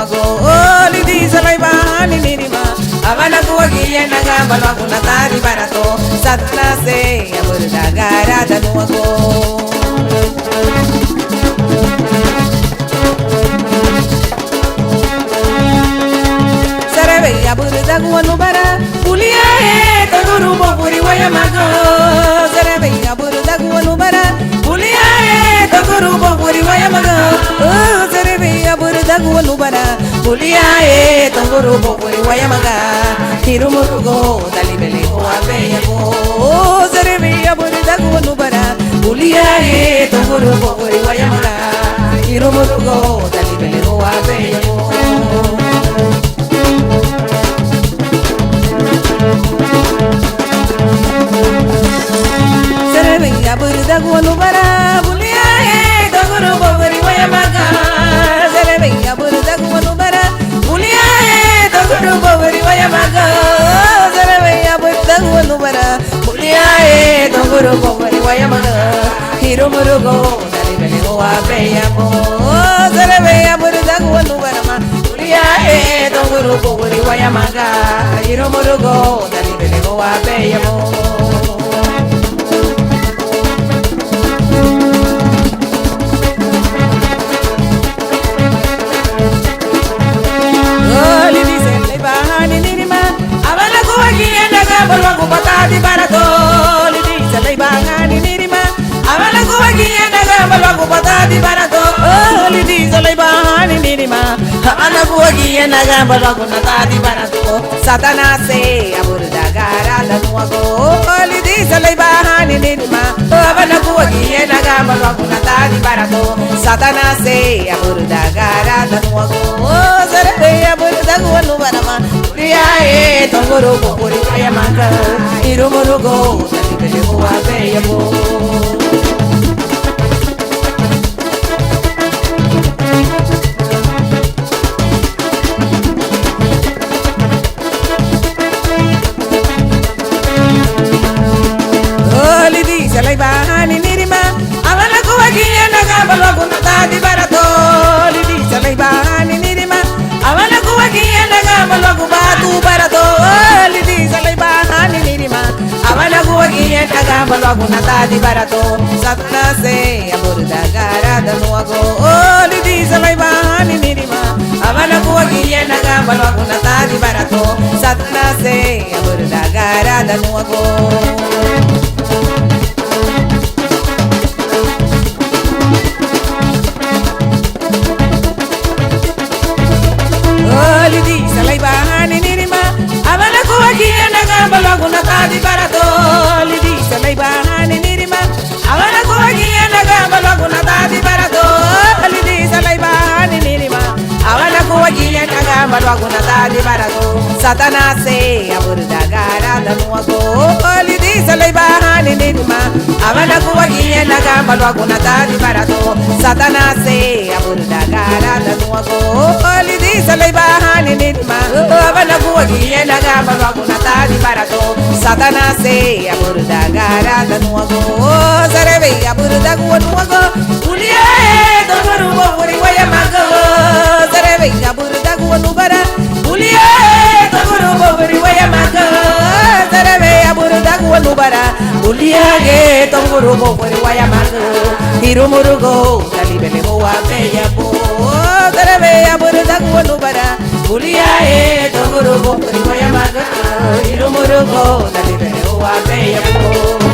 nuago oli disalai bahani nirima avana kuagia nagamba lwakuna tari barato satnase aburdagara danuago sarave aburdagunu bara pulia he taguru bopuri wayamago sarave aburdagunu bara pulia he taguru bopuri wayamago sarave aburdagunu bara pulia he taguru bopuri wayamaga hirumurugo dalibele ho abeyabo sarave aburdagunu bara pulia he taguru bopuri wayamaga hirumurugo dalibele ho abeyabo Burdaguanu bara bulia he doguru bogori wayamaga zerebeya burdaguanu bara bulia he doguru bogori wayamaga zerebeya burdaguanu bara bulia he doguru bogori wayamaga hirumurugo dalibele ho abeyamo zerebeya burdaguanu bara ma bulia he doguru bogori wayamaga hirumurugo dalibele ho abeyamo Balwagu batadi barato lidi salai bangani nirima amala kuwagiya naga balwagu batadi barato lidi salai bangani nirima amala kuwagiya naga balwagu natadi barato satana se aburdagara danuago lidi salai bangani nirima amala kuwagiya naga balwagu natadi barato satana se aburdagara danuago sarve aburdagunu barama priya e tongoro bopuri wayamaga irumurugo dalibele ho abeyabo olidi salai bahani nirima amala kuwagiya naga balwagu natadi barato olidi salai bahani nirima amala kuwagiya naga balwagu batu barato olidi salai bahani nirima amala kuwagiya naga balwagu natadi barato satnase aburdagara danuago olidi salai bahani nirima amala kuwagiya naga balwagu natadi barato satnase aburdagara danuago lidi salai bahani nirima amala kuwagiya naga balwagu natadi barato lidi salai bahani nirima amala kuwagiya naga balwagu natadi barato lidi salai bahani nirima amala kuwagiya naga balwagu natadi barato satana se aburdagara danuago lidi salai bahani nirima amala kuwagiya naga balwagu natadi barato satana se aburdagara danuago lidi salai bahani nirima amala kuwagiya naga balwagu natadi barato satana se aburdagara danuago sarve aburdagunu ulia e doguru bopuri wayamaga sarve aburdagunu bara ulia e doguru bopuri wayamaga sarve aburdagunu bara ulia e doguru bopuri wayamaga hirumurugo dalibele ho abeyabo sarve aburdagunu bara ulia e doguru bopuri wayamaga hirumurugo dalibele ho abeyabo